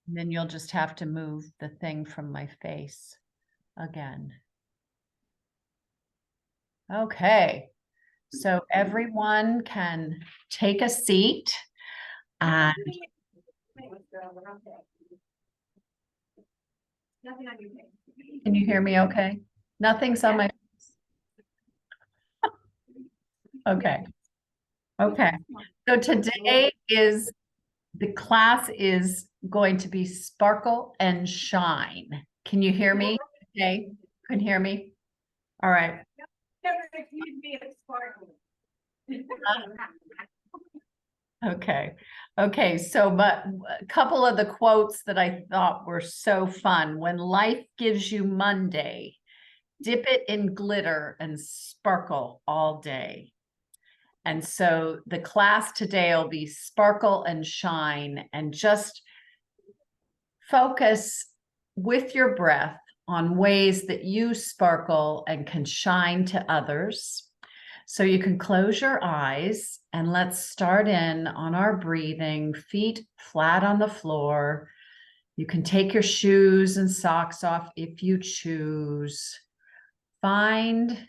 And then you'll just have to move the thing from my face again. Okay, so everyone can take a seat and can you hear me okay? Nothing's on my okay. Okay. So today is the class is going to be Sparkle and Shine. Can you hear me? Okay. Can hear me? All right. Okay. Okay. So, but a couple of the quotes that I thought were so fun. When life gives you Monday, dip it in glitter and sparkle all day. And so the class today will be Sparkle and Shine, and just focus with your breath on ways that you sparkle and can shine to others. So you can close your eyes and let's start in on our breathing, feet flat on the floor. You can take your shoes and socks off if you choose. Find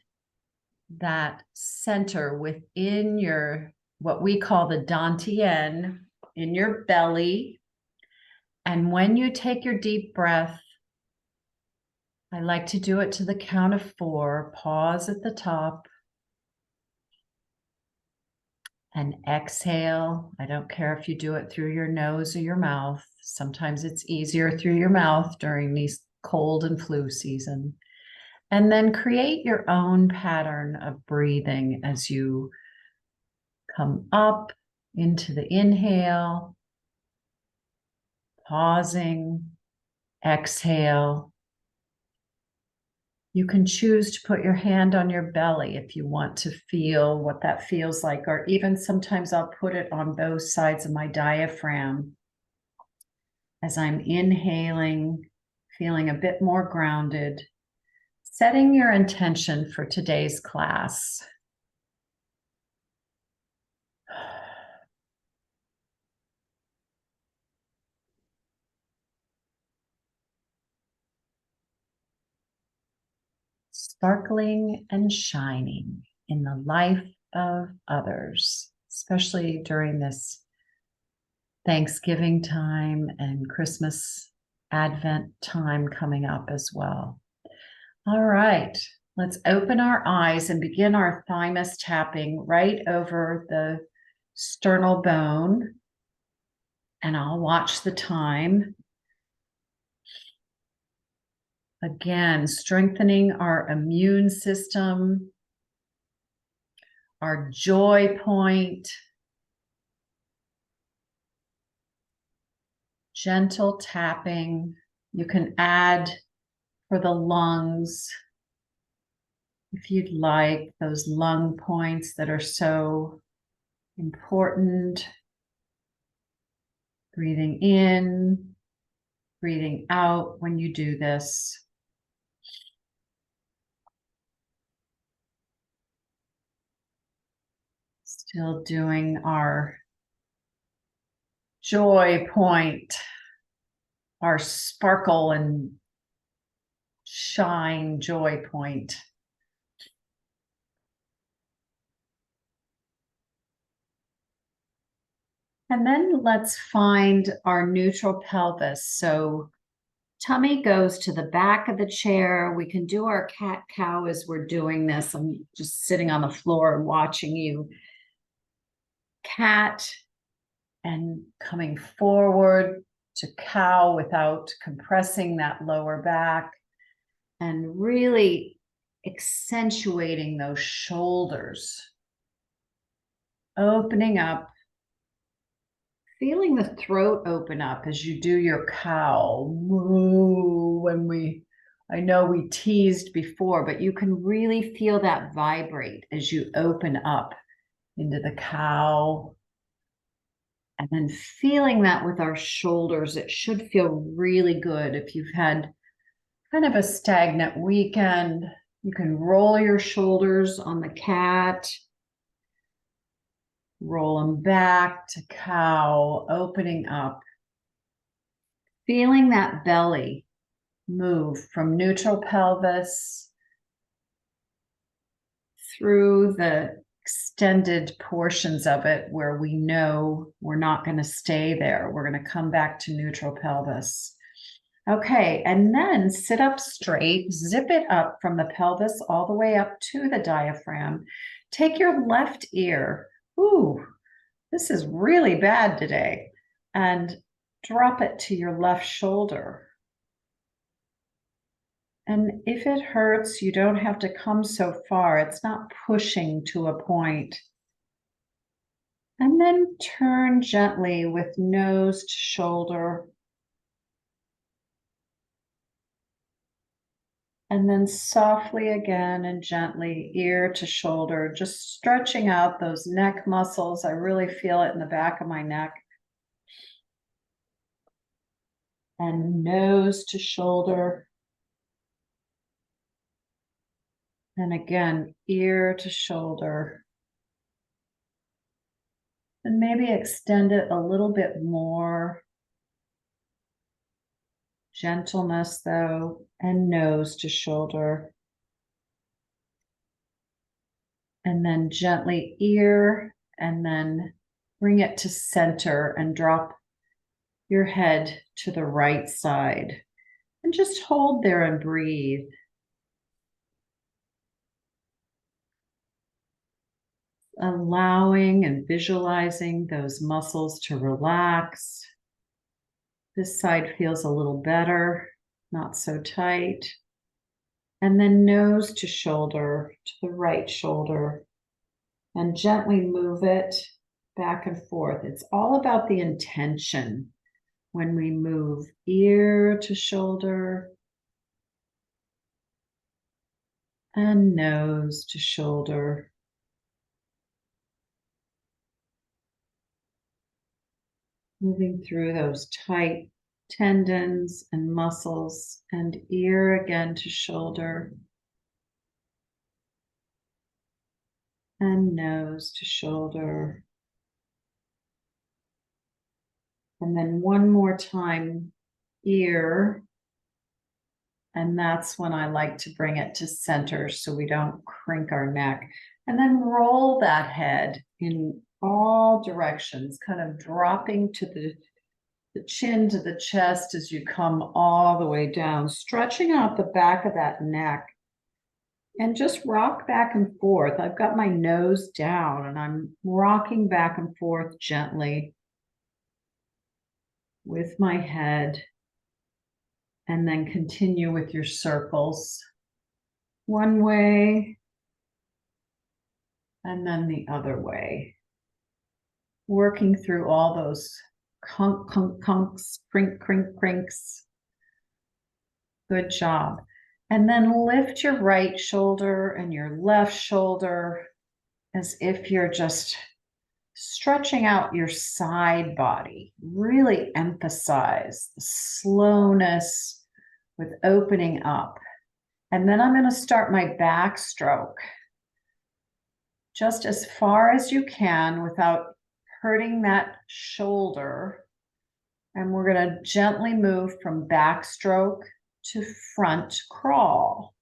that center within your, what we call the Dantian, in your belly. And when you take your deep breath, I like to do it to the count of 4. Pause at the top. And exhale. I don't care if you do it through your nose or your mouth. Sometimes it's easier through your mouth during these cold and flu season. And then create your own pattern of breathing as you come up into the inhale, pausing, exhale. You can choose to put your hand on your belly if you want to feel what that feels like, or even sometimes I'll put it on both sides of my diaphragm as I'm inhaling, feeling a bit more grounded, setting your intention for today's class. Sparkling and shining in the life of others, especially during this Thanksgiving time and Christmas Advent time coming up as well. All right, let's open our eyes and begin our thymus tapping right over the sternal bone. And I'll watch the time. Again, strengthening our immune system, our joy point, gentle tapping. You can add for the lungs, if you'd like, those lung points that are so important. Breathing in, breathing out when you do this. Still doing our joy point, our sparkle and shine joy point. And then let's find our neutral pelvis. So tummy goes to the back of the chair. We can do our cat-cow as we're doing this. I'm just sitting on the floor and watching you. Cat and coming forward to cow without compressing that lower back and really accentuating those shoulders. Opening up. Feeling the throat open up as you do your cow. I know we teased before, but you can really feel that vibrate as you open up into the cow. And then feeling that with our shoulders, it should feel really good. If you've had kind of a stagnant weekend, you can roll your shoulders on the cat. Roll them back to cow, opening up. feeling that belly move from neutral pelvis through the extended portions of it where we know we're not going to stay there. We're going to come back to neutral pelvis. Okay, and then sit up straight, zip it up from the pelvis all the way up to the diaphragm. Take your left ear. Ooh, this is really bad today. And drop it to your left shoulder. And if it hurts, you don't have to come so far. It's not pushing to a point. And then turn gently with nose to shoulder. And then softly again and gently, ear to shoulder, just stretching out those neck muscles. I really feel it in the back of my neck. And nose to shoulder. And again, ear to shoulder. And maybe extend it a little bit more. Gentleness though, and nose to shoulder. And then gently ear, and then bring it to center and drop your head to the right side. And just hold there and breathe. Allowing and visualizing those muscles to relax. This side feels a little better, not so tight. And then nose to shoulder, to the right shoulder, and gently move it back and forth. It's all about the intention when we move ear to shoulder and nose to shoulder. Moving through those tight tendons and muscles, and ear again to shoulder and nose to shoulder. And then one more time, ear. And that's when I like to bring it to center so we don't crink our neck. And then roll that head in all directions, kind of dropping to the chin to the chest as you come all the way down, stretching out the back of that neck. And just rock back and forth. I've got my nose down and I'm rocking back and forth gently with my head. And then continue with your circles. One way and then the other way. Working through all those kunk, kunk, kunks, crink, crink, crinks. Good job. And then lift your right shoulder and your left shoulder as if you're just stretching out your side body. Really emphasize the slowness with opening up. And then I'm going to start my backstroke just as far as you can without hurting that shoulder. And we're going to gently move from backstroke to front crawl.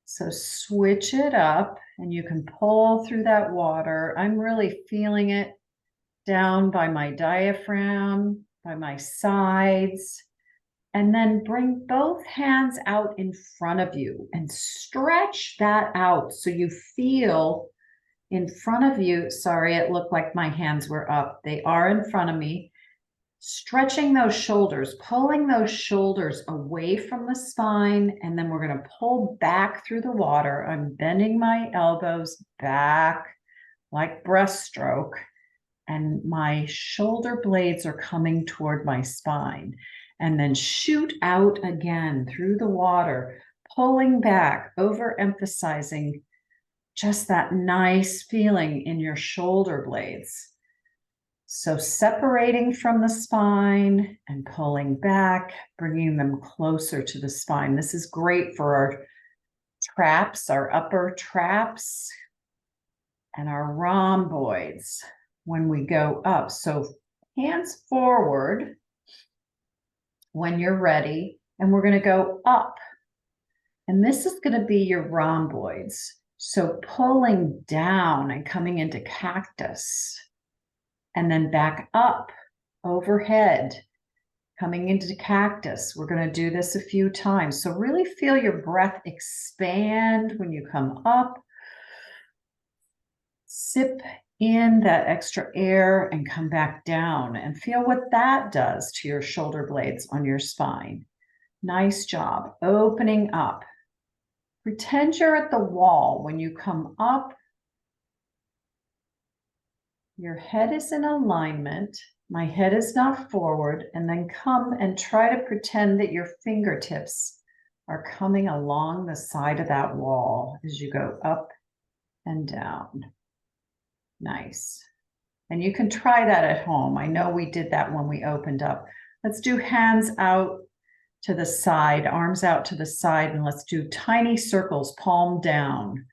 So switch it up and you can pull through that water. I'm really feeling it down by my diaphragm, by my sides. And then bring both hands out in front of you and stretch that out so you feel in front of you. Sorry, it looked like my hands were up. They are in front of me. Stretching those shoulders, pulling those shoulders away from the spine, and then we're going to pull back through the water. I'm bending my elbows back like breaststroke, and my shoulder blades are coming toward my spine. And then shoot out again through the water, pulling back, overemphasizing just that nice feeling in your shoulder blades. So separating from the spine and pulling back, bringing them closer to the spine. This is great for our traps, our upper traps, and our rhomboids when we go up. So hands forward. when you're ready. And we're going to go up. And this is going to be your rhomboids. So pulling down and coming into cactus. And then back up, overhead, coming into cactus. We're going to do this a few times. So really feel your breath expand when you come up. Sip in that extra air and come back down and feel what that does to your shoulder blades on your spine. Nice job. Opening up. Pretend you're at the wall. When you come up, your head is in alignment. My head is not forward. And then come and try to pretend that your fingertips are coming along the side of that wall as you go up and down. Nice. And you can try that at home. I know we did that when we opened up. Let's do hands out to the side, arms out to the side, and let's do tiny circles, palm down.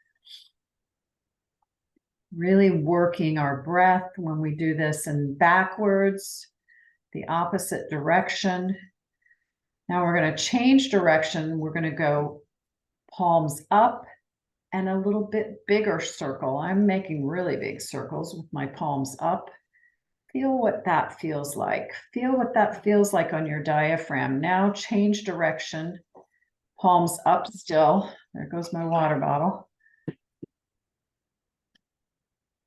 Really working our breath when we do this, and backwards, the opposite direction. Now we're going to change direction. We're going to go palms up and a little bit bigger circle. I'm making really big circles with my palms up. Feel what that feels like. Feel what that feels like on your diaphragm. Now change direction. Palms up still. There goes my water bottle.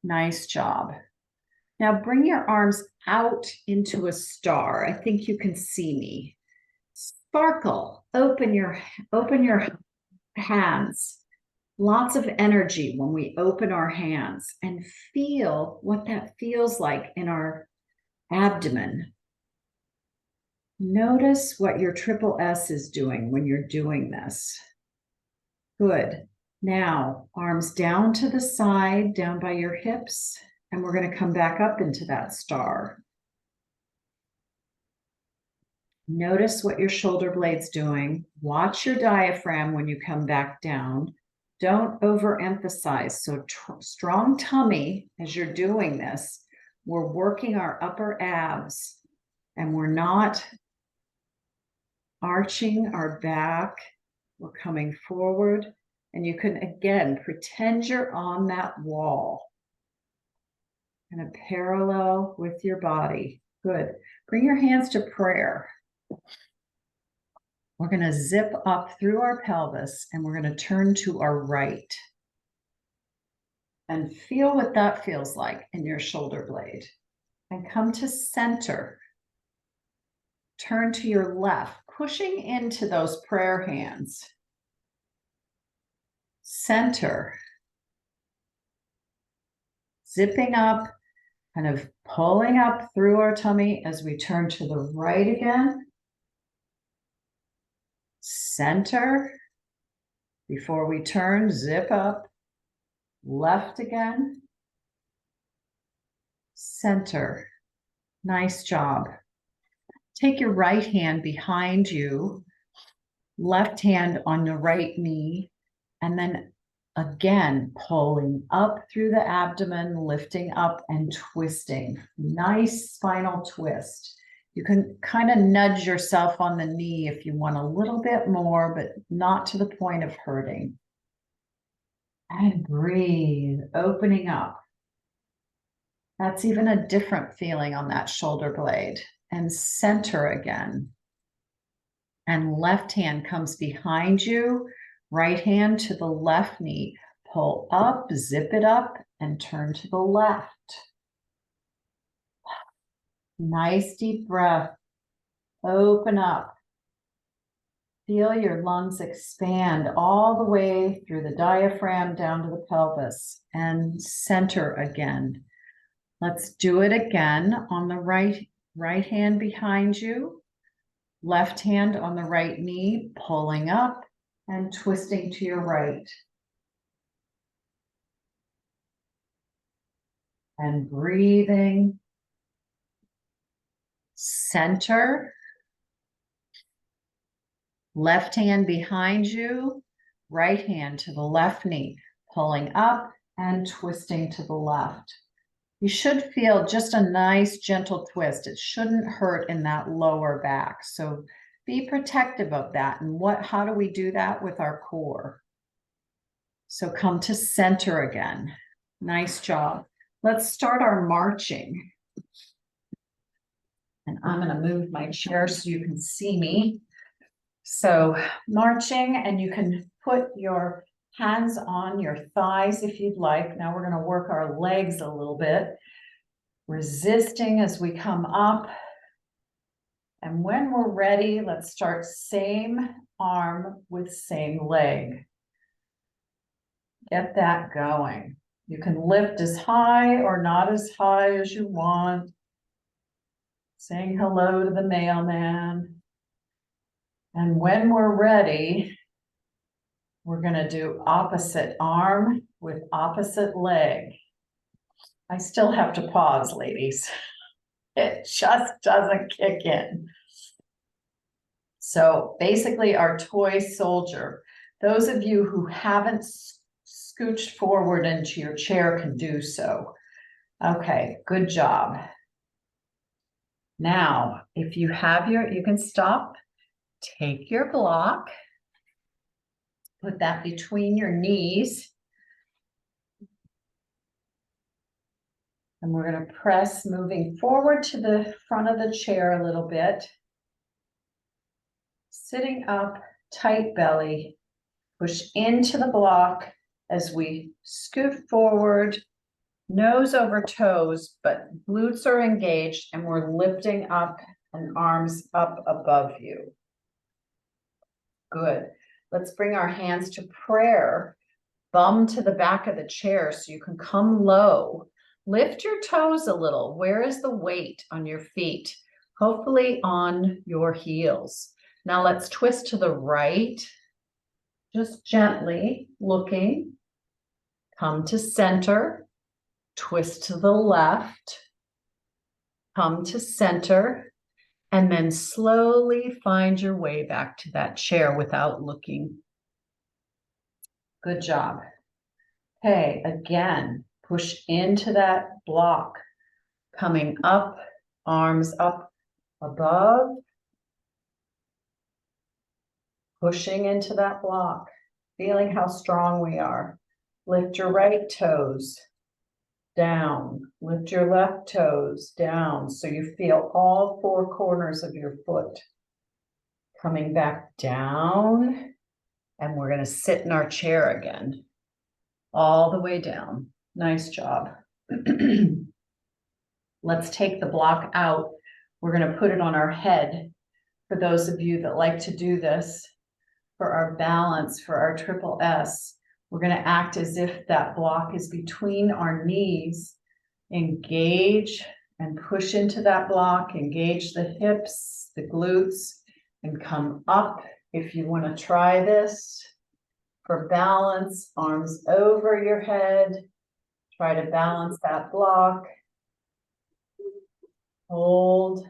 Nice job. Now bring your arms out into a star. I think you can see me. Sparkle. Open your hands. Lots of energy when we open our hands, and feel what that feels like in our abdomen. Notice what your triple S is doing when you're doing this. Good. Now, arms down to the side, down by your hips, and we're going to come back up into that star. Notice what your shoulder blade's doing. Watch your diaphragm when you come back down. Don't overemphasize. So strong tummy as you're doing this. We're working our upper abs, and we're not arching our back. We're coming forward, and you can again pretend you're on that wall, kind of parallel with your body. Good. Bring your hands to prayer. We're going to zip up through our pelvis, and we're going to turn to our right. And feel what that feels like in your shoulder blade. And come to center. Turn to your left, pushing into those prayer hands. Center. Zipping up, kind of pulling up through our tummy as we turn to the right again. Center. Before we turn, zip up. Left again. Center. Nice job. Take your right hand behind you, left hand on the right knee, and then again, pulling up through the abdomen, lifting up and twisting. Nice spinal twist. You can kind of nudge yourself on the knee if you want a little bit more, but not to the point of hurting. And breathe, opening up. That's even a different feeling on that shoulder blade. And center again. And left hand comes behind you, right hand to the left knee. Pull up, zip it up, and turn to the left. Nice deep breath. Open up. Feel your lungs expand all the way through the diaphragm down to the pelvis, and center again. Let's do it again on the right hand behind you, left hand on the right knee, pulling up and twisting to your right. And breathing. Center. Left hand behind you, right hand to the left knee, pulling up and twisting to the left. You should feel just a nice gentle twist. It shouldn't hurt in that lower back. So be protective of that. And how do we do that? With our core. So come to center again. Nice job. Let's start our marching. And I'm going to move my chair so you can see me. So marching, and you can put your hands on your thighs if you'd like. Now we're going to work our legs a little bit, resisting as we come up. And when we're ready, let's start same arm with same leg. Get that going. You can lift as high or not as high as you want. Saying hello to the mailman. And when we're ready, we're going to do opposite arm with opposite leg. I still have to pause, ladies. It just doesn't kick in. So basically our toy soldier, those of you who haven't scooched forward into your chair can do so. Okay, good job. Now, if you have you can stop, take your block, put that between your knees. And we're going to press moving forward to the front of the chair a little bit. Sitting up, tight belly, push into the block as we scoot forward, nose over toes, but glutes are engaged and we're lifting up and arms up above you. Good. Let's bring our hands to prayer. Bum to the back of the chair so you can come low. Lift your toes a little. Where is the weight on your feet? Hopefully on your heels. Now let's twist to the right. Just gently looking. Come to center. Twist to the left. Come to center. And then slowly find your way back to that chair without looking. Good job. Okay, again, push into that block. Coming up, arms up above. Pushing into that block. Feeling how strong we are. Lift your right toes down. Lift your left toes down so you feel all four corners of your foot. Coming back down. And we're going to sit in our chair again. All the way down. Nice job. Let's take the block out. We're going to put it on our head. For those of you that like to do this, for our balance, for our triple S, we're going to act as if that block is between our knees. Engage and push into that block. Engage the hips, the glutes, and come up. If you want to try this for balance, arms over your head. Try to balance that block. Hold.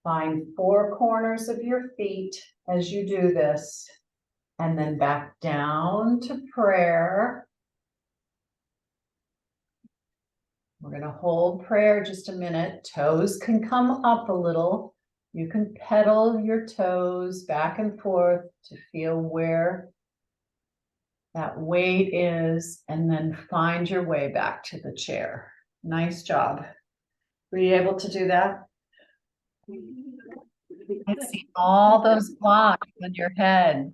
Find four corners of your feet as you do this. And then back down to prayer. We're going to hold prayer just a minute. Toes can come up a little. You can pedal your toes back and forth to feel where that weight is, and then find your way back to the chair. Nice job. Were you able to do that? I see all those blocks on your head.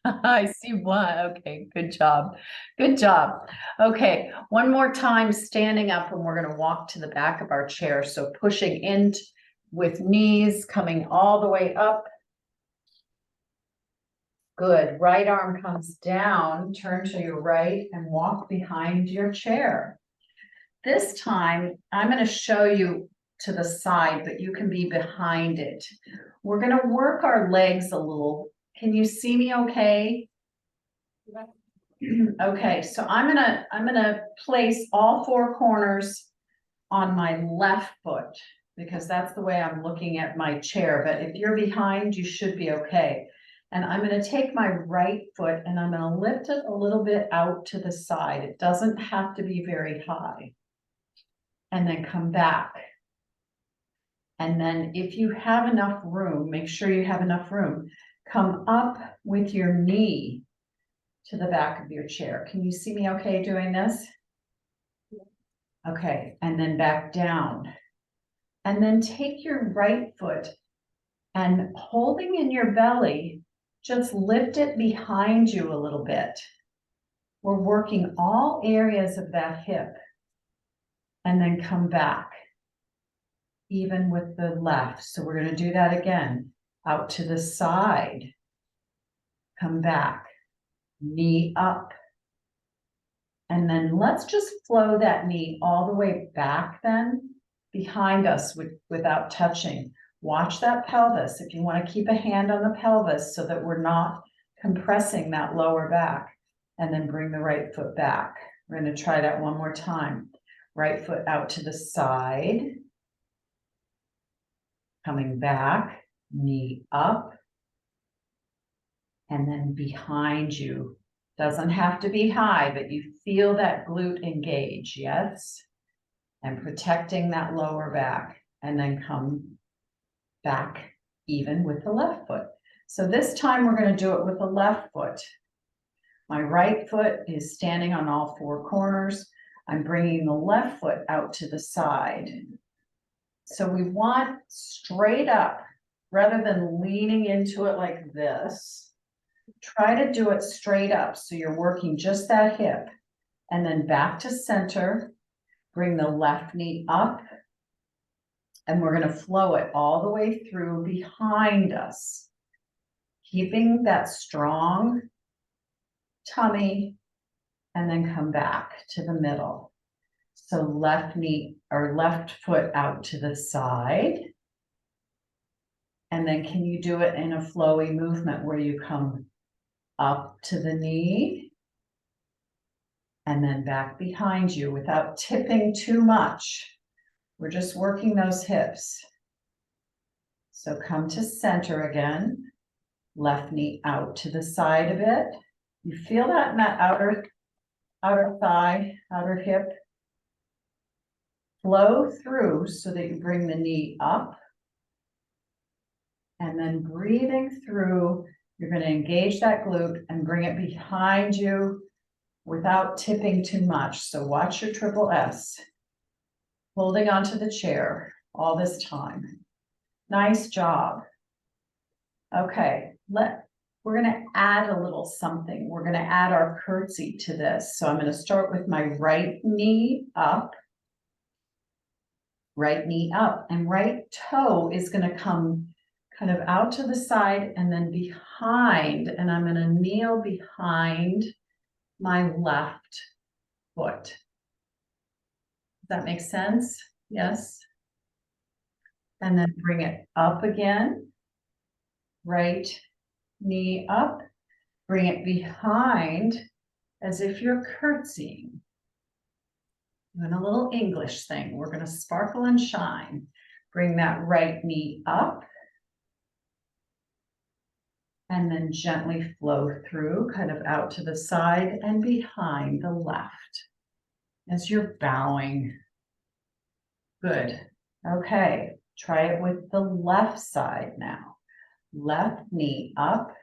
I see one. Okay, good job. Good job. Okay, one more time, standing up, and we're going to walk to the back of our chair. So pushing in with knees coming all the way up. Good. Right arm comes down, turn to your right and walk behind your chair. This time, I'm going to show you to the side, but you can be behind it. We're going to work our legs a little. Can you see me okay? Okay, so I'm gonna place all four corners on my left foot because that's the way I'm looking at my chair. But if you're behind, you should be okay. And I'm going to take my right foot and I'm going to lift it a little bit out to the side. It doesn't have to be very high. And then come back. And then if you have enough room, make sure you have enough room. Come up with your knee to the back of your chair. Can you see me okay doing this? Okay, and then back down. And then take your right foot and holding in your belly, just lift it behind you a little bit. We're working all areas of that hip. And then come back, even with the left. So we're going to do that again. Out to the side. Come back. Knee up. And then let's just flow that knee all the way back then, behind us without touching. Watch that pelvis. If you want to keep a hand on the pelvis so that we're not compressing that lower back. And then bring the right foot back. We're going to try that one more time. Right foot out to the side. Coming back, knee up. And then behind you. Doesn't have to be high, but you feel that glute engage, yes? And protecting that lower back. And then come back even with the left foot. So this time we're going to do it with the left foot. My right foot is standing on all four corners. I'm bringing the left foot out to the side. So we want straight up rather than leaning into it like this. Try to do it straight up. So you're working just that hip and then back to center. Bring the left knee up and we're going to flow it all the way through behind us. Keeping that strong tummy and then come back to the middle. So left knee or left foot out to the side. And then can you do it in a flowy movement where you come up to the knee and then back behind you without tipping too much. We're just working those hips. So come to center again. Left knee out to the side of it. You feel that in that outer thigh, outer hip. Flow through so that you bring the knee up. And then breathing through, you're going to engage that glute and bring it behind you without tipping too much. So watch your triple S. Holding onto the chair all this time. Nice job. Okay, we're going to add a little something. We're going to add our curtsy to this. So I'm going to start with my right knee up. Right knee up. And right toe is going to come kind of out to the side and then behind. And I'm going to kneel behind my left foot. Does that make sense? Yes. And then bring it up again. Right knee up, bring it behind as if you're curtsying. Doing a little English thing. We're going to sparkle and shine. Bring that right knee up. And then gently flow through, kind of out to the side and behind the left as you're bowing. Good. Okay, try it with the left side now. Left knee up.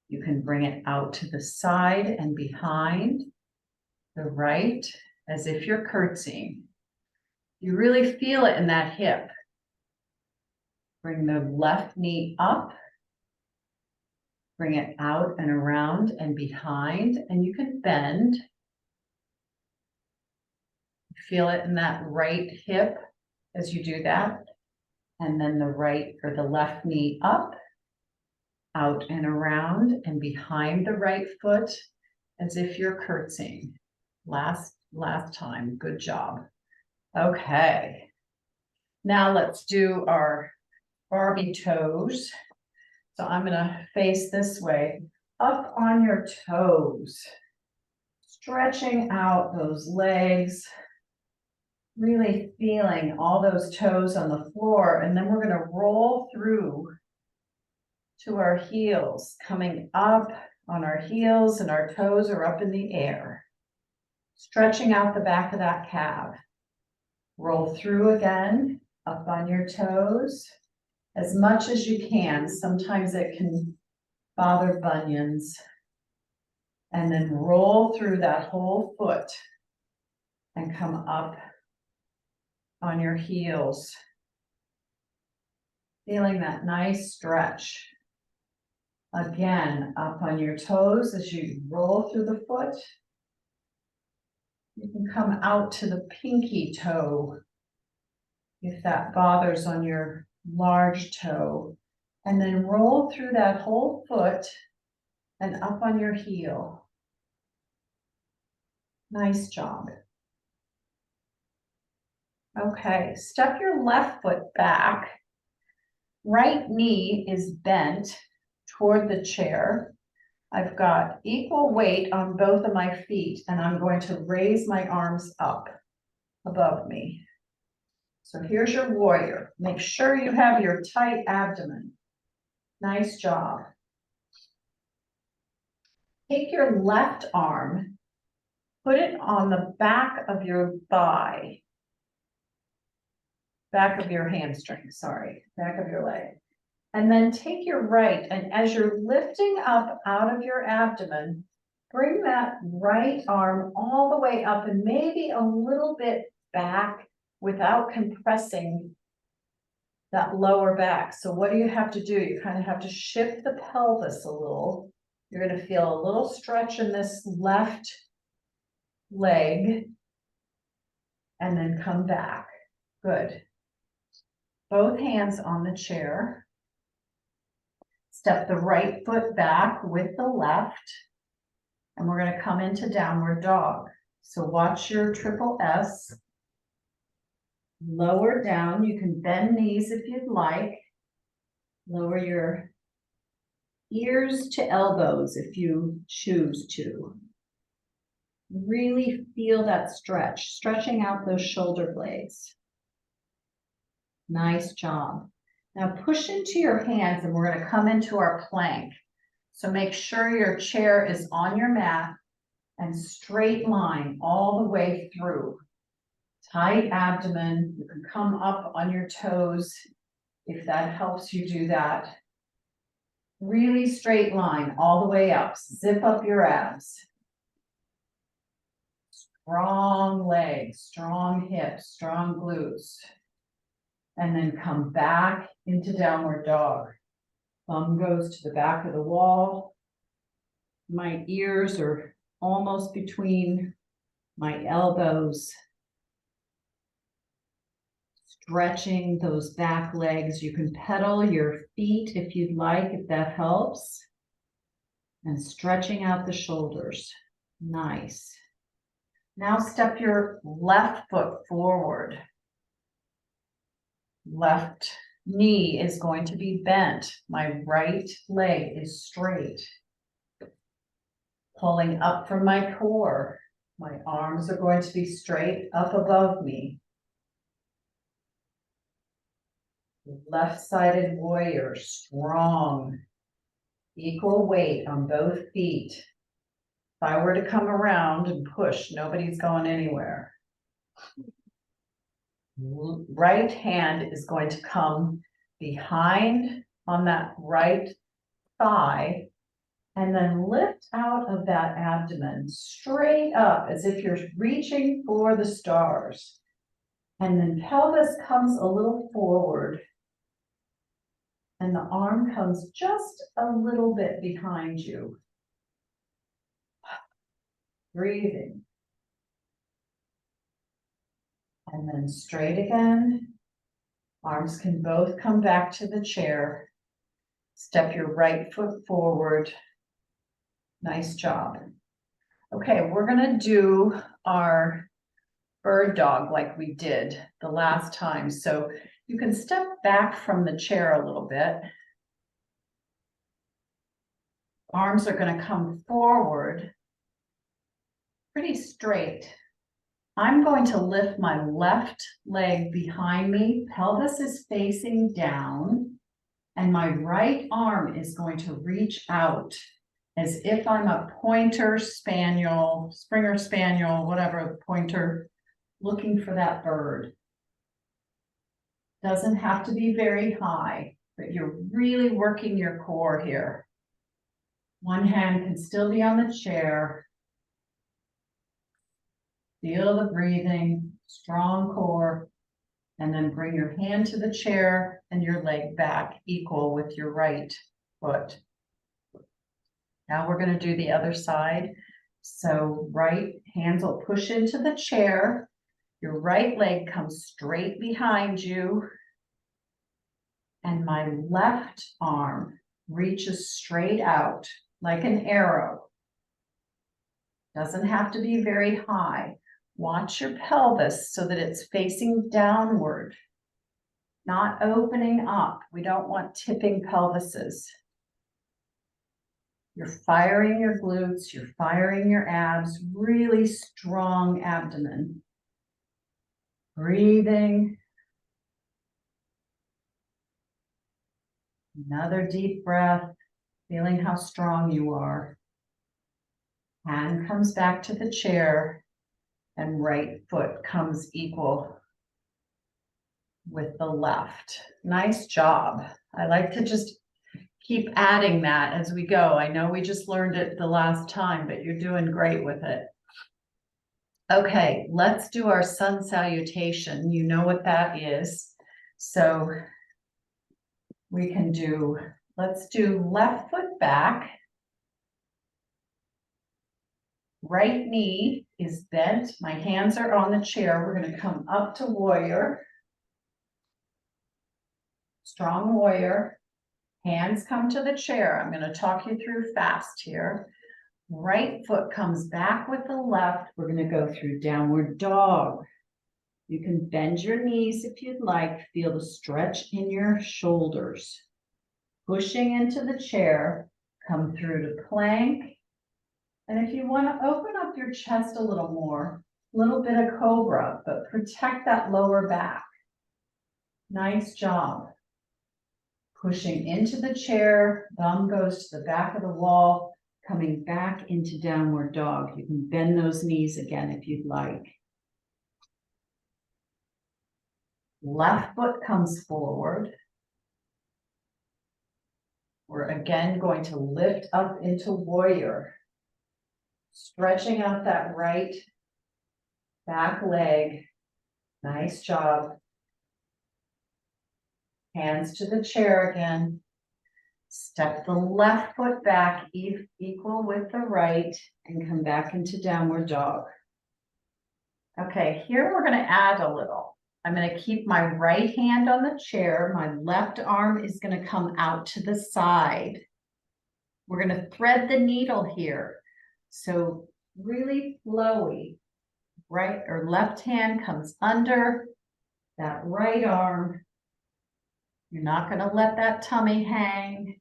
You can bring it out to the side and behind the right as if you're curtsying. You really feel it in that hip. Bring the left knee up. Bring it out and around and behind, and you can bend. Feel it in that right hip as you do that. And then the right or the left knee up, out and around and behind the right foot as if you're curtsying. Last time, good job. Okay. Now let's do our Barbie toes. So I'm gonna face this way, up on your toes, stretching out those legs, really feeling all those toes on the floor. And then we're gonna roll through to our heels, coming up on our heels and our toes are up in the air. Stretching out the back of that calf. Roll through again, Up on your toes as much as you can. Sometimes it can bother bunions. And then roll through that whole foot and come up on your heels. Feeling that nice stretch. Again, up on your toes as you roll through the foot. You can come out to the pinky toe if that bothers on your large toe. And then roll through that whole foot and up on your heel. Nice job. Okay, step your left foot back. Right knee is bent toward the chair. I've got equal weight on both of my feet, and I'm going to raise my arms up above me. So here's your warrior. Make sure you have your tight abdomen. Nice job. Take your left arm, put it on the back of your thigh. Back of your hamstring, sorry, back of your leg. And then take your right, and as you're lifting up out of your abdomen, bring that right arm all the way up and maybe a little bit back without compressing that lower back. So what do you have to do? You kind of have to shift the pelvis a little. You're going to feel a little stretch in this left leg and then come back. Good. Both hands on the chair. Step the right foot back with the left. And we're going to come into downward dog. So watch your triple S. Lower down. You can bend knees if you'd like. Lower your ears to elbows if you choose to. Really feel that stretch, stretching out those shoulder blades. Nice job. Now push into your hands and we're going to come into our plank. So make sure your chair is on your mat and straight line all the way through. Tight abdomen. You can come up on your toes if that helps you do that. Really straight line all the way up. Zip up your abs. Strong legs, strong hips, strong glutes. And then come back into downward dog. Thumb goes to the back of the wall. My ears are almost between my elbows. Stretching those back legs. You can pedal your feet if you'd like, if that helps. And stretching out the shoulders. Nice. Now step your left foot forward. Left knee is going to be bent. My right leg is straight. Pulling up from my core. My arms are going to be straight up above me. Left-sided warrior, strong. Equal weight on both feet. If I were to come around and push, nobody's going anywhere. Right hand is going to come behind on that right thigh and then lift out of that abdomen straight up as if you're reaching for the stars. And then pelvis comes a little forward and the arm comes just a little bit behind you. Breathing. And then straight again. Arms can both come back to the chair. Step your right foot forward. Nice job. Okay, we're going to do our bird dog like we did the last time. So you can step back from the chair a little bit. Arms are going to come forward pretty straight. I'm going to lift my left leg behind me. Pelvis is facing down. And my right arm is going to reach out as if I'm a pointer spaniel, Springer spaniel, whatever, pointer, looking for that bird. Doesn't have to be very high, but you're really working your core here. One hand can still be on the chair. Feel the breathing, strong core, and then bring your hand to the chair and your leg back equal with your right foot. Now we're going to do the other side. So right hands will push into the chair. Your right leg comes straight behind you. And my left arm reaches straight out like an arrow. Doesn't have to be very high. Watch your pelvis so that it's facing downward, not opening up. We don't want tipping pelvises. You're firing your glutes, you're firing your abs, really strong abdomen. Breathing. Another deep breath, feeling how strong you are. Hand comes back to the chair and right foot comes equal with the left. Nice job. I like to just keep adding that as we go. I know we just learned it the last time, but you're doing great with it. Okay, let's do our sun salutation. You know what that is. So we can do, let's do left foot back. Right knee is bent. My hands are on the chair. We're going to come up to warrior. Strong warrior. Hands come to the chair. I'm going to talk you through fast here. Right foot comes back with the left. We're going to go through downward dog. You can bend your knees if you'd like. Feel the stretch in your shoulders. Pushing into the chair, come through to plank. And if you want to open up your chest a little more, a little bit of cobra, but protect that lower back. Nice job. Pushing into the chair, thumb goes to the back of the wall, coming back into downward dog. You can bend those knees again if you'd like. Left foot comes forward. We're again going to lift up into warrior. Stretching out that right back leg. Nice job. Hands to the chair again. Step the left foot back equal with the right and come back into downward dog. Okay, here we're going to add a little. I'm going to keep my right hand on the chair. My left arm is going to come out to the side. We're going to thread the needle here. So really flowy. Right or left hand comes under that right arm. You're not going to let that tummy hang.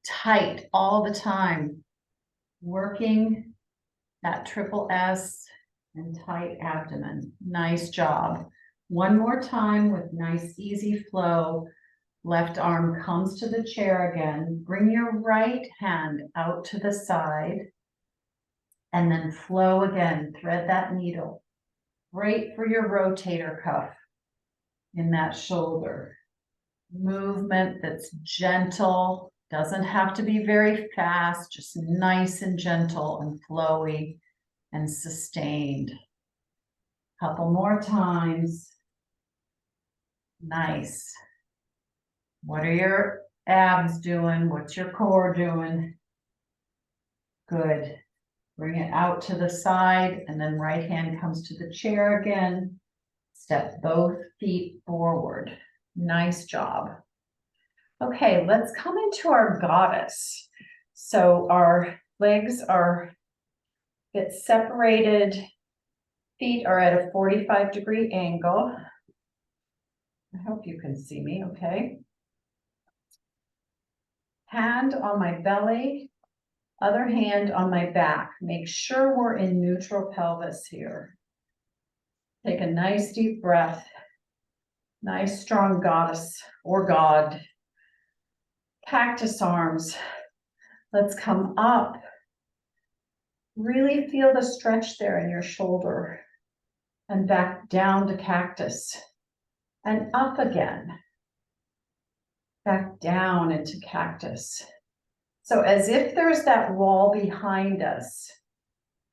Tight all the time. Working that triple S and tight abdomen. Nice job. One more time with nice easy flow. Left arm comes to the chair again. Bring your right hand out to the side. And then flow again. Thread that needle. Great for your rotator cuff in that shoulder. Movement that's gentle. Doesn't have to be very fast. Just nice and gentle and flowy and sustained. Couple more times. Nice. What are your abs doing? What's your core doing? Good. Bring it out to the side and then right hand comes to the chair again. Step both feet forward. Nice job. Okay, let's come into our goddess. So our legs are a bit separated. Feet are at a 45-degree angle. I hope you can see me, okay? Hand on my belly, other hand on my back. Make sure we're in neutral pelvis here. Take a nice deep breath. Nice strong goddess or god. Cactus arms. Let's come up. Really feel the stretch there in your shoulder and back down to cactus. and up again. Back down into cactus. So as if there's that wall behind us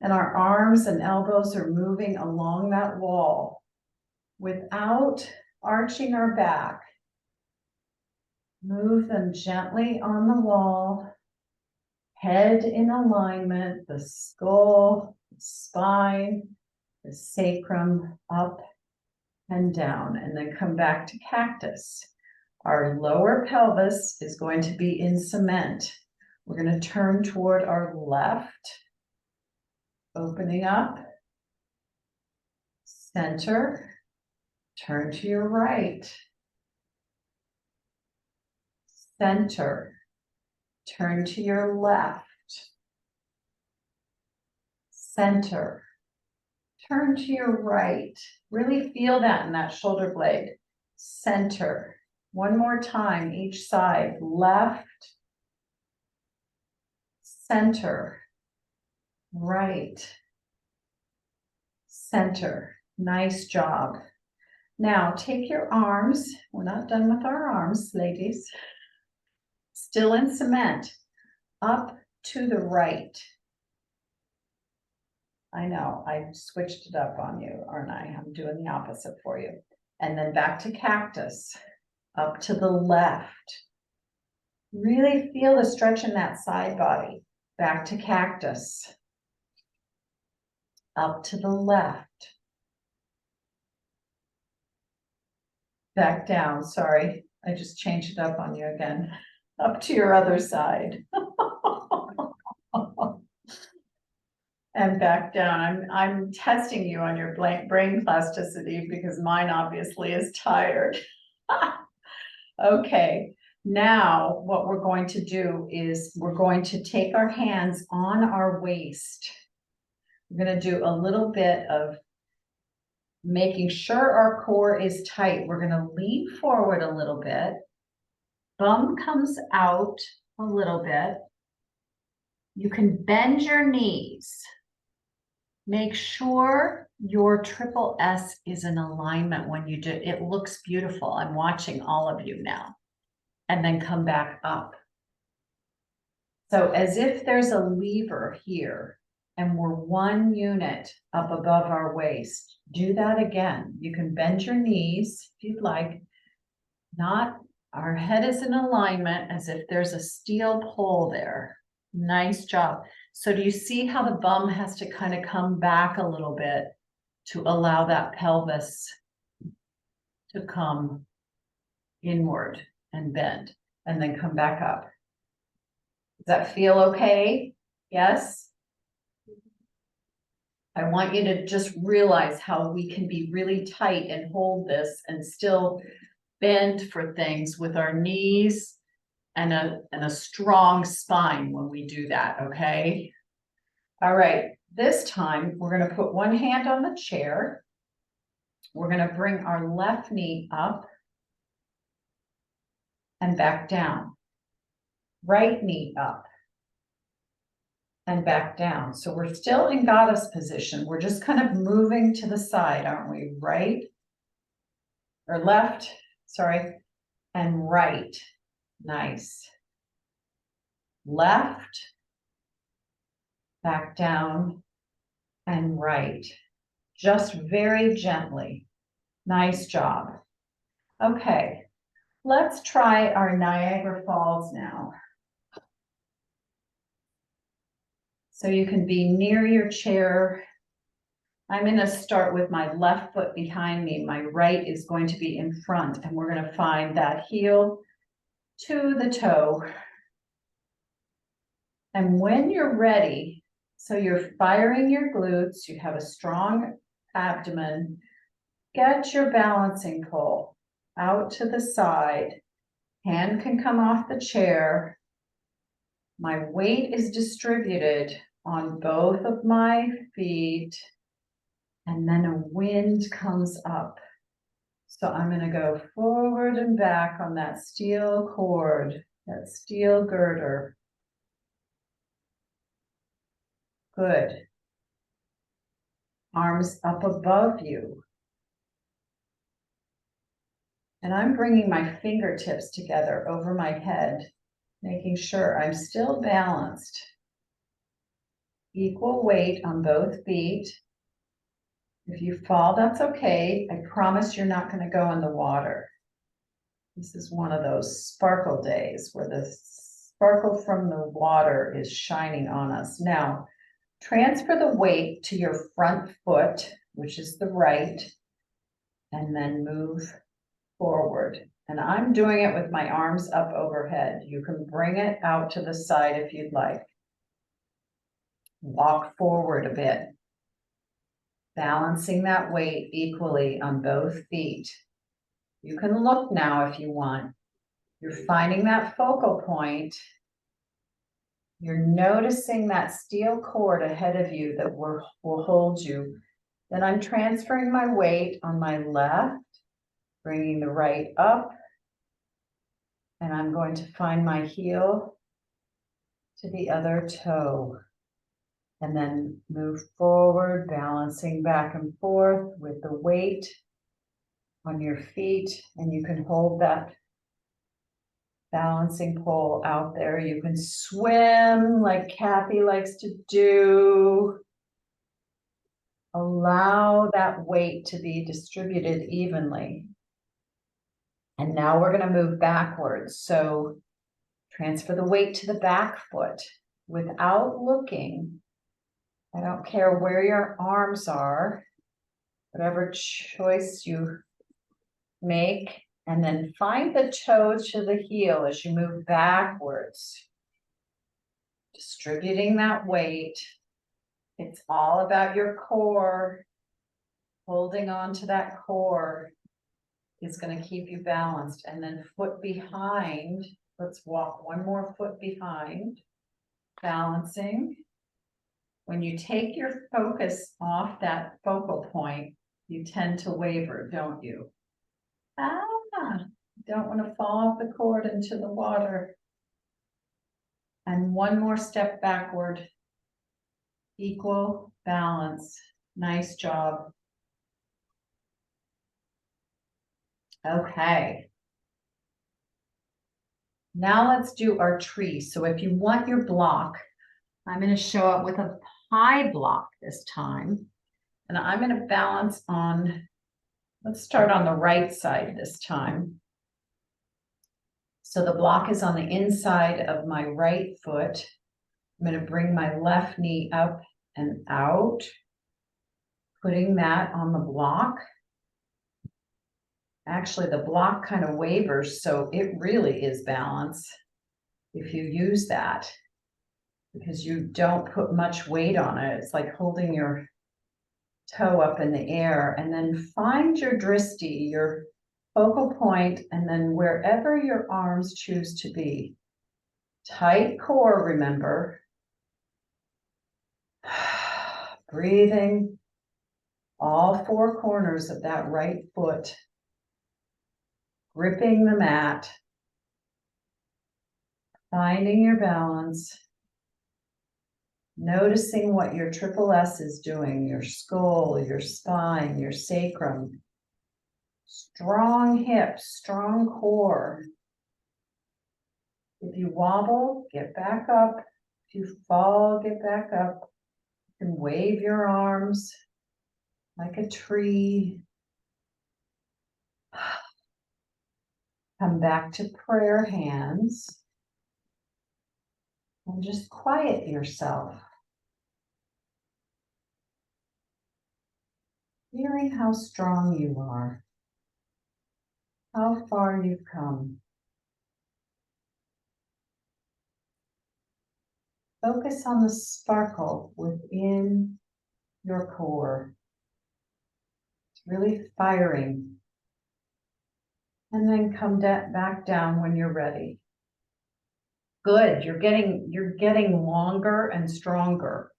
and our arms and elbows are moving along that wall without arching our back. Move them gently on the wall, head in alignment, the skull, the spine, the sacrum up and down, and then come back to cactus. Our lower pelvis is going to be in cement. We're going to turn toward our left, opening up, center, turn to your right, center, turn to your left, center, turn to your right. Really feel that in that shoulder blade. Center. One more time, each side. Left, center, right, center. Nice job. Now take your arms. We're not done with our arms, ladies. Still in cement. Up to the right. I know, I switched it up on you, aren't I? I'm doing the opposite for you. And then back to cactus. Up to the left. Really feel the stretch in that side body. Back to cactus. Up to the left. Back down, sorry. I just changed it up on you again. Up to your other side. And back down. I'm testing you on your brain plasticity because mine obviously is tired. Okay, now what we're going to do is we're going to take our hands on our waist. We're going to do a little bit of making sure our core is tight. We're going to lean forward a little bit. Bum comes out a little bit. You can bend your knees. Make sure your triple S is in alignment when you do. It looks beautiful. I'm watching all of you now. And then come back up. So as if there's a lever here and we're one unit up above our waist. Do that again. You can bend your knees if you'd like. Not, our head is in alignment as if there's a steel pole there. Nice job. So do you see how the bum has to kind of come back a little bit to allow that pelvis to come inward and bend and then come back up? Does that feel okay? Yes? I want you to just realize how we can be really tight and hold this and still bend for things with our knees and a strong spine when we do that, okay? All right, this time we're gonna put one hand on the chair. We're gonna bring our left knee up and back down. Right knee up and back down. So we're still in goddess position. We're just kind of moving to the side, aren't we? Right or left, sorry, and right. Nice. Left, back down, and right. Just very gently. Nice job. Okay, let's try our Niagara Falls now. So you can be near your chair. I'm going to start with my left foot behind me. My right is going to be in front, and we're going to find that heel to the toe. And when you're ready, so you're firing your glutes, you have a strong abdomen, get your balancing pole out to the side. Hand can come off the chair. My weight is distributed on both of my feet. And then a wind comes up. So I'm going to go forward and back on that steel cord, that steel girder. Good. Arms up above you. And I'm bringing my fingertips together over my head, making sure I'm still balanced. Equal weight on both feet. If you fall, that's okay. I promise you're not going to go in the water. This is one of those sparkle days where the sparkle from the water is shining on us. Now, transfer the weight to your front foot, which is the right, and then move forward. And I'm doing it with my arms up overhead. You can bring it out to the side if you'd like. Walk forward a bit, balancing that weight equally on both feet. You can look now if you want. You're finding that focal point. You're noticing that steel cord ahead of you that will hold you. Then I'm transferring my weight on my left, bringing the right up, and I'm going to find my heel to the other toe. And then move forward, balancing back and forth with the weight on your feet. And you can hold that balancing pole out there. You can swim like Kathy likes to do. Allow that weight to be distributed evenly. And now we're going to move backwards. So transfer the weight to the back foot without looking. I don't care where your arms are, whatever choice you make, and then find the toe to the heel as you move backwards. Distributing that weight. It's all about your core. Holding on to that core is going to keep you balanced. And then foot behind, let's walk one more foot behind, balancing. When you take your focus off that focal point, you tend to waver, don't you? Don't want to fall off the cord into the water. And one more step backward. Equal balance. Nice job. Okay. Now let's do our tree. So if you want your block, I'm going to show up with a pie block this time. And I'm going to balance on, let's start on the right side this time. So the block is on the inside of my right foot. I'm going to bring my left knee up and out, putting that on the block. Actually, the block kind of wavers, so it really is balance if you use that, because you don't put much weight on it. It's like holding your toe up in the air, and then find your drishti, your focal point, and then wherever your arms choose to be. Tight core, remember. Breathing all four corners of that right foot. Gripping the mat. Finding your balance. Noticing what your triple S is doing, your skull, your spine, your sacrum. Strong hips, strong core. If you wobble, get back up. If you fall, get back up. You can wave your arms like a tree. Come back to prayer hands. And just quiet yourself. Hearing how strong you are. How far you've come. Focus on the sparkle within your core. It's really firing. And then come back down when you're ready. Good, you're getting longer and stronger.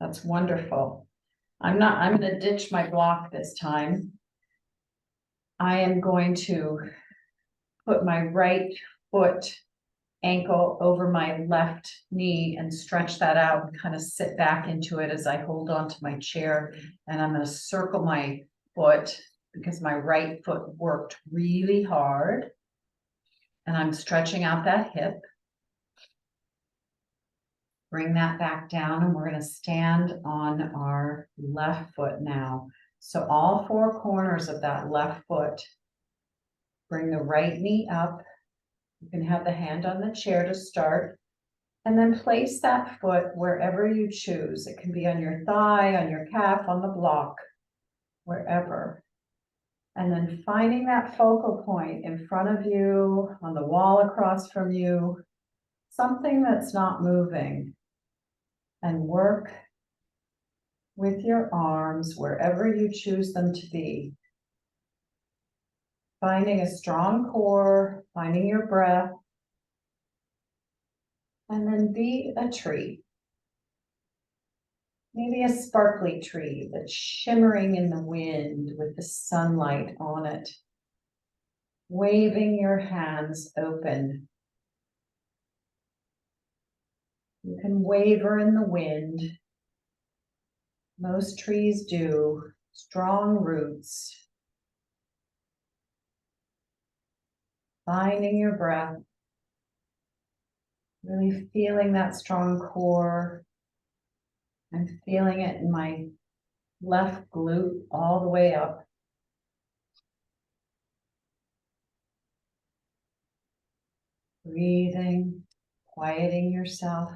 That's wonderful. I'm going to ditch my block this time. I am going to put my right foot ankle over my left knee and stretch that out and kind of sit back into it as I hold on to my chair. And I'm going to circle my foot because my right foot worked really hard. And I'm stretching out that hip. Bring that back down, and we're going to stand on our left foot now. So all four corners of that left foot. Bring the right knee up. You can have the hand on the chair to start. And then place that foot wherever you choose. It can be on your thigh, on your calf, on the block, wherever. And then finding that focal point in front of you, on the wall across from you, something that's not moving. And work with your arms wherever you choose them to be. Finding a strong core, finding your breath, and then be a tree. Maybe a sparkly tree that's shimmering in the wind with the sunlight on it. Waving your hands open. You can waver in the wind. Most trees do. Strong roots. Finding your breath. Really feeling that strong core. I'm feeling it in my left glute all the way up. Breathing, quieting yourself.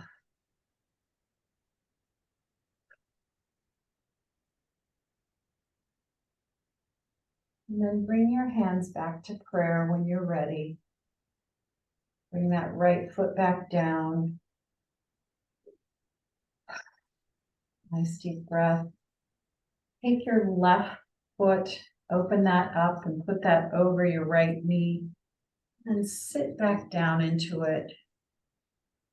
And then bring your hands back to prayer when you're ready. Bring that right foot back down. Nice deep breath. Take your left foot, open that up and put that over your right knee. And sit back down into it,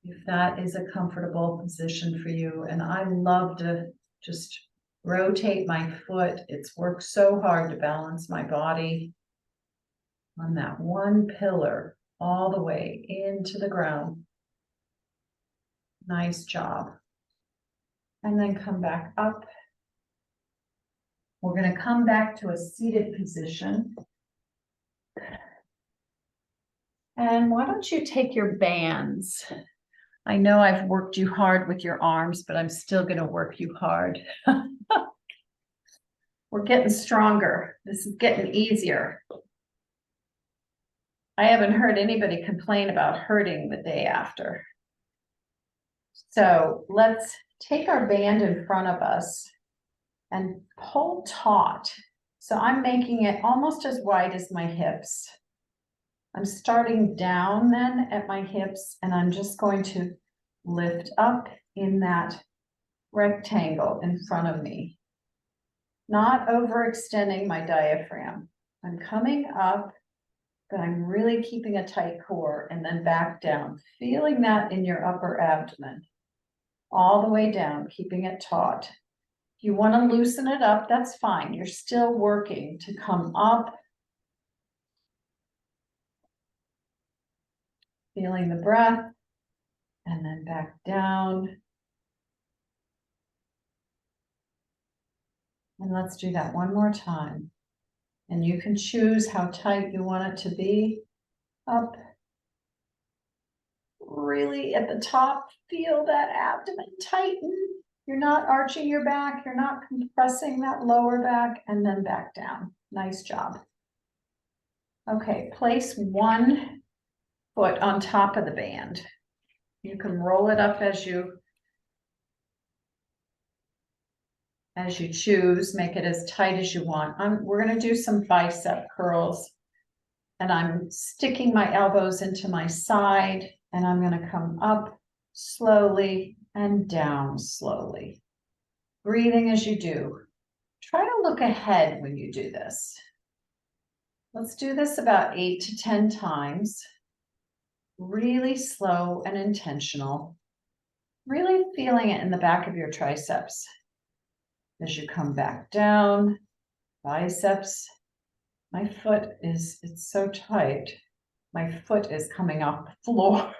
if that is a comfortable position for you. And I love to just rotate my foot. It's worked so hard to balance my body on that one pillar all the way into the ground. Nice job. And then come back up. We're going to come back to a seated position. And why don't you take your bands? I know I've worked you hard with your arms, but I'm still going to work you hard. We're getting stronger. This is getting easier. I haven't heard anybody complain about hurting the day after. So let's take our band in front of us and pull taut. So I'm making it almost as wide as my hips. I'm starting down then at my hips, and I'm just going to lift up in that rectangle in front of me. Not overextending my diaphragm. I'm coming up, but I'm really keeping a tight core, and then back down, feeling that in your upper abdomen. All the way down, keeping it taut. If you want to loosen it up, that's fine. You're still working to come up. Feeling the breath, and then back down. And let's do that one more time. And you can choose how tight you want it to be. Up. Really at the top, feel that abdomen tighten. You're not arching your back. You're not compressing that lower back, and then back down. Nice job. Okay, place one foot on top of the band. You can roll it up as you choose, make it as tight as you want. We're going to do some bicep curls, and I'm sticking my elbows into my side, and I'm going to come up slowly and down slowly. Breathing as you do. Try to look ahead when you do this. Let's do this about 8 to 10 times. Really slow and intentional. Really feeling it in the back of your triceps. As you come back down, biceps. My foot it's so tight. My foot is coming off the floor.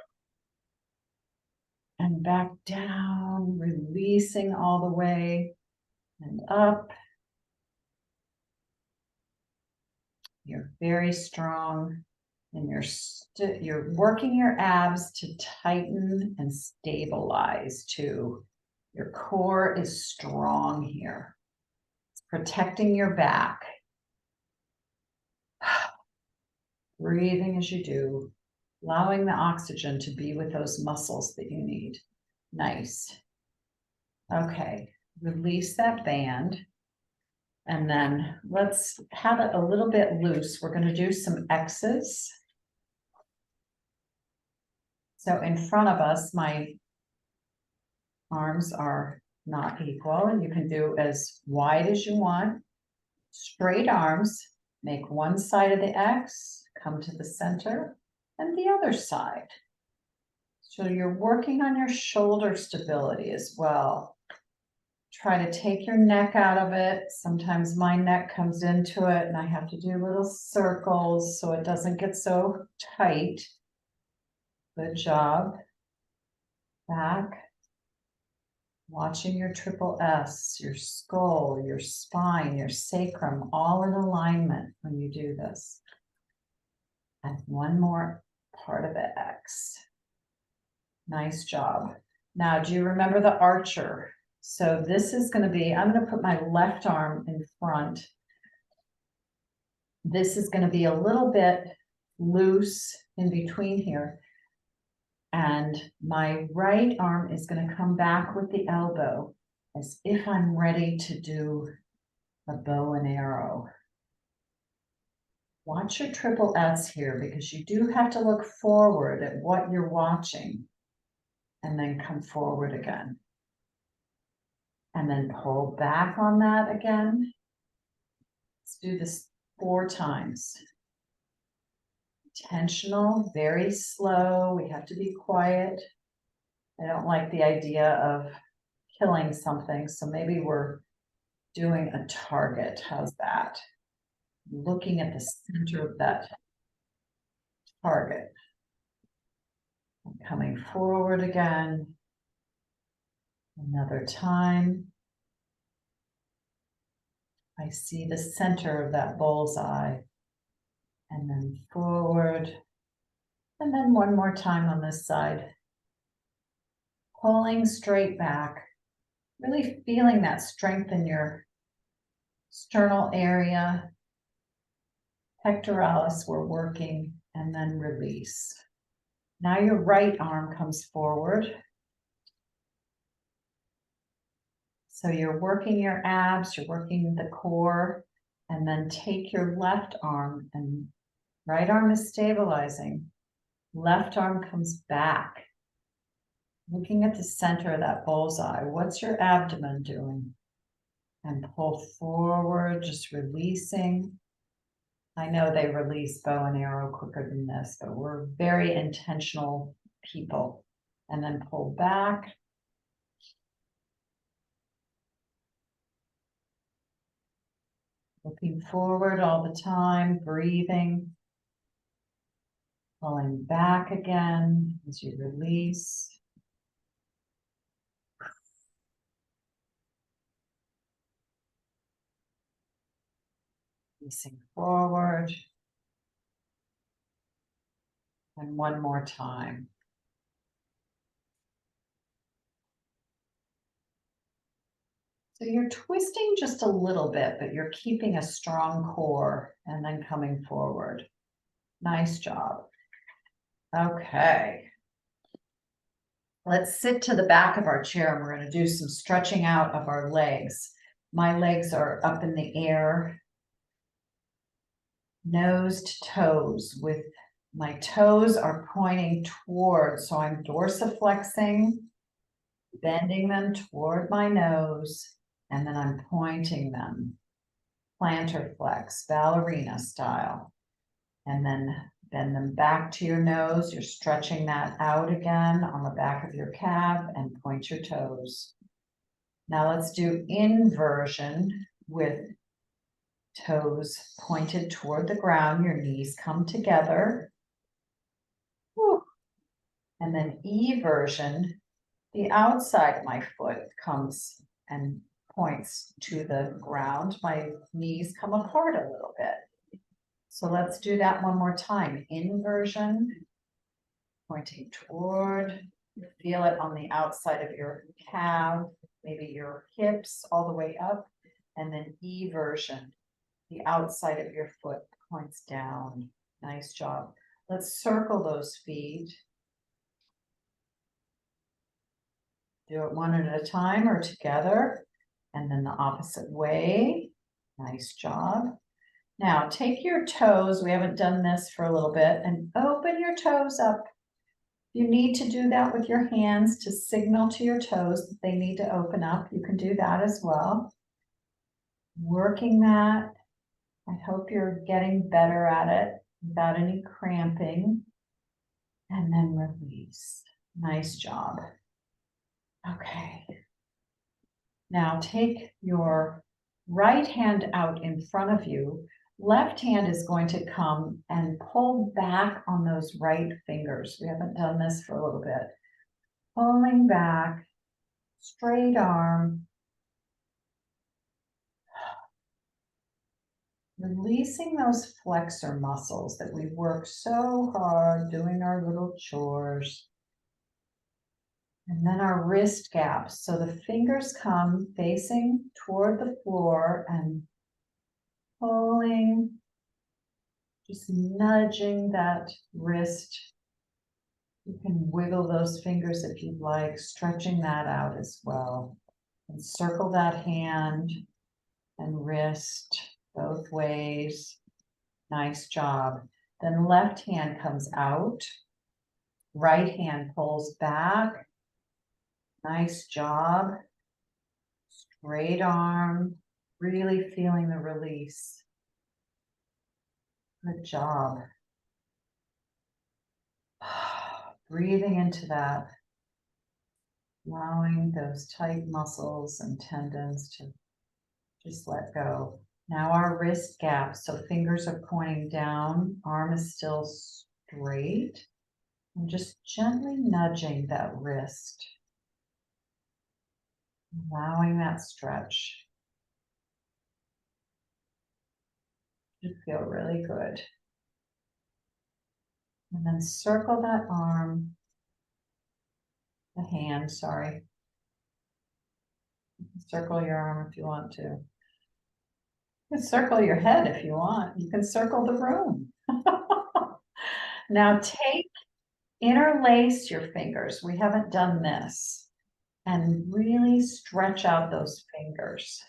And back down, releasing all the way and up. You're very strong, and you're working your abs to tighten and stabilize too. Your core is strong here. It's protecting your back. Breathing as you do, allowing the oxygen to be with those muscles that you need. Nice. Okay, release that band. And then let's have it a little bit loose. We're going to do some X's. So in front of us, my arms are not equal, and you can do as wide as you want. Straight arms, make one side of the X, come to the center, and the other side. So you're working on your shoulder stability as well. Try to take your neck out of it. Sometimes my neck comes into it and I have to do little circles so it doesn't get so tight. Good job. Back. Watching your triple S, your skull, your spine, your sacrum, all in alignment when you do this. And one more part of the X. Nice job. Now, do you remember the archer? So this is going to be, I'm going to put my left arm in front. This is going to be a little bit loose in between here. And my right arm is going to come back with the elbow as if I'm ready to do a bow and arrow. Watch your triple S here, because you do have to look forward at what you're watching and then come forward again. And then pull back on that again. Let's do this 4 times. Intentional, very slow. We have to be quiet. I don't like the idea of killing something, so maybe we're doing a target. How's that? Looking at the center of that target. Coming forward again. Another time. I see the center of that bullseye. And then forward. And then one more time on this side. Pulling straight back. Really feeling that strength in your sternal area. Pectoralis, we're working, and then release. Now your right arm comes forward. So you're working your abs, you're working the core, and then take your left arm, and right arm is stabilizing. Left arm comes back. Looking at the center of that bullseye, what's your abdomen doing? And pull forward, just releasing. I know they release bow and arrow quicker than this, but we're very intentional people. And then pull back. Looking forward all the time, breathing. Pulling back again as you release. Releasing forward. And one more time. So you're twisting just a little bit, but you're keeping a strong core and then coming forward. Nice job. Okay. Let's sit to the back of our chair and we're going to do some stretching out of our legs. My legs are up in the air, nose to toes, with my toes are pointing toward, so I'm dorsiflexing, bending them toward my nose, and then I'm pointing them, plantar flex, ballerina style, and then bend them back to your nose. You're stretching that out again on the back of your calf and point your toes. Now let's do inversion with toes pointed toward the ground. Your knees come together. Whew. And then eversion, the outside of my foot comes and points to the ground. My knees come apart a little bit. So let's do that one more time. Inversion, pointing toward, feel it on the outside of your calf, maybe your hips all the way up, and then eversion, the outside of your foot points down. Nice job. Let's circle those feet. Do it one at a time or together, and then the opposite way. Nice job. Now take your toes, we haven't done this for a little bit, and open your toes up. You need to do that with your hands to signal to your toes that they need to open up. You can do that as well. Working that. I hope you're getting better at it without any cramping. And then release. Nice job. Okay. Now take your right hand out in front of you. Left hand is going to come and pull back on those right fingers. We haven't done this for a little bit. Pulling back, straight arm. Releasing those flexor muscles that we work so hard doing our little chores. And then our wrist gaps. So the fingers come facing toward the floor and pulling, just nudging that wrist. You can wiggle those fingers if you'd like, stretching that out as well. And circle that hand and wrist both ways. Nice job. Then left hand comes out. Right hand pulls back. Nice job. Straight arm. Really feeling the release. Good job. Breathing into that. Allowing those tight muscles and tendons to just let go. Now our wrist gap, so fingers are pointing down, arm is still straight. And just gently nudging that wrist. Allowing that stretch. Should feel really good. And then circle that arm, the hand, sorry. You can circle your arm if you want to. You can circle your head if you want. You can circle the room. Now interlace your fingers. We haven't done this. And really stretch out those fingers.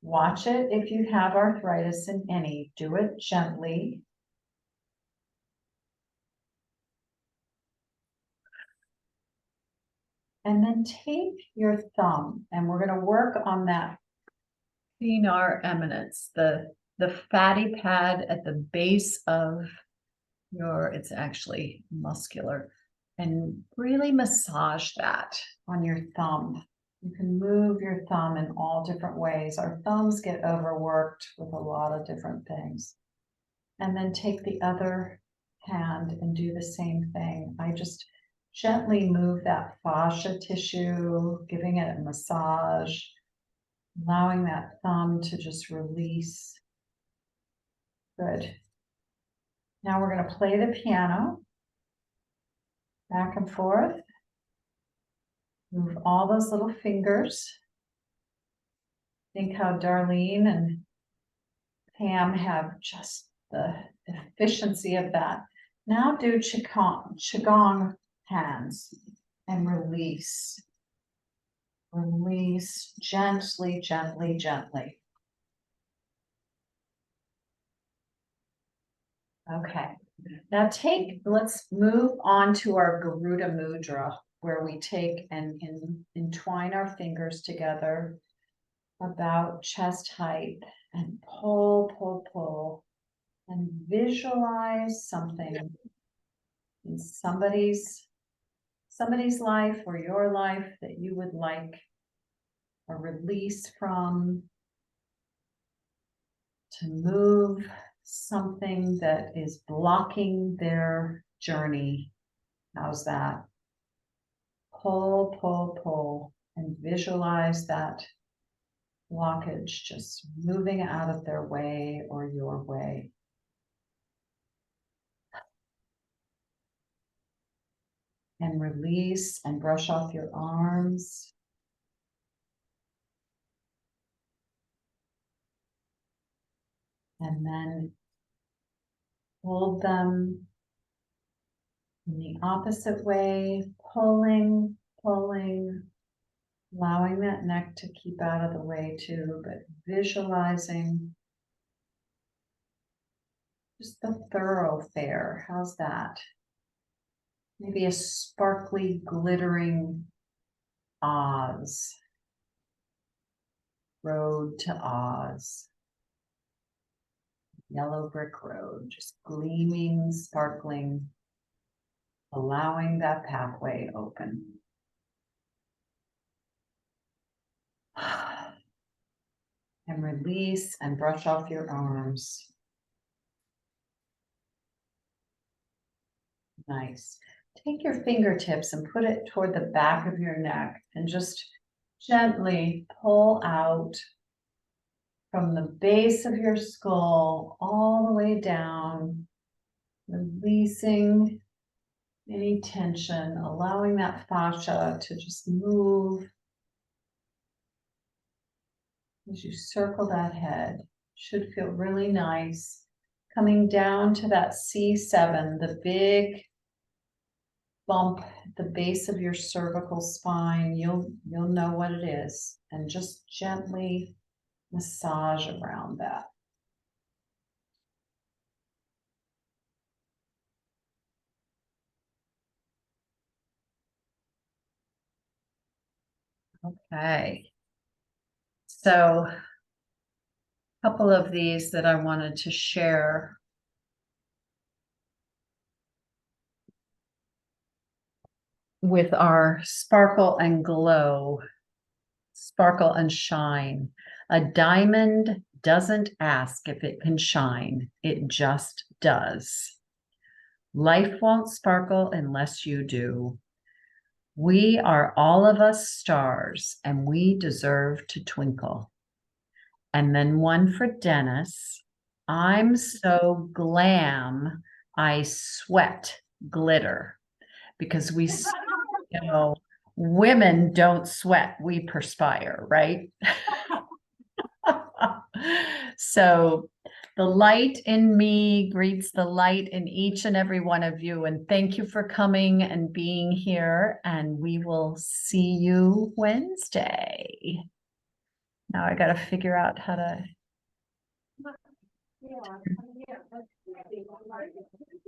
Watch it if you have arthritis in any. Do it gently. And then take your thumb, and we're going to work on that thenar eminence, the fatty pad at the base of it's actually muscular, and really massage that on your thumb. You can move your thumb in all different ways. Our thumbs get overworked with a lot of different things. And then take the other hand and do the same thing. I just gently move that fascia tissue, giving it a massage, allowing that thumb to just release. Good. Now we're going to play the piano, back and forth. Move all those little fingers. Think how Darlene and Pam have just the efficiency of that. Now do Qigong hands and release. Release gently, gently, gently. Okay. Now let's move on to our Garuda Mudra, where we take and entwine our fingers together about chest height and pull, pull, pull, and visualize something in somebody's life or your life that you would like a release from, to move something that is blocking their journey. How's that? Pull, pull, pull, and visualize that blockage just moving out of their way or your way. And release and brush off your arms. And then hold them in the opposite way, pulling, pulling, allowing that neck to keep out of the way too, but visualizing just the thoroughfare. How's that? Maybe a sparkly, glittering Oz. Road to Oz. Yellow brick road, just gleaming, sparkling, allowing that pathway open. And release and brush off your arms. Nice. Take your fingertips and put it toward the back of your neck and just gently pull out from the base of your skull all the way down, releasing any tension, allowing that fascia to just move as you circle that head. Should feel really nice. Coming down to that C7, the big bump at the base of your cervical spine. You'll know what it is, and just gently massage around that. Okay. So a couple of these that I wanted to share. With our sparkle and glow, sparkle and shine. A diamond doesn't ask if it can shine, it just does. Life won't sparkle unless you do. We are all of us stars, and we deserve to twinkle. And then one for Dennis. I'm so glam, I sweat glitter. Because we, you know, women don't sweat, we perspire, right? So the light in me greets the light in each and every one of you. And thank you for coming and being here. And we will see you Wednesday. Now I got to figure out how to.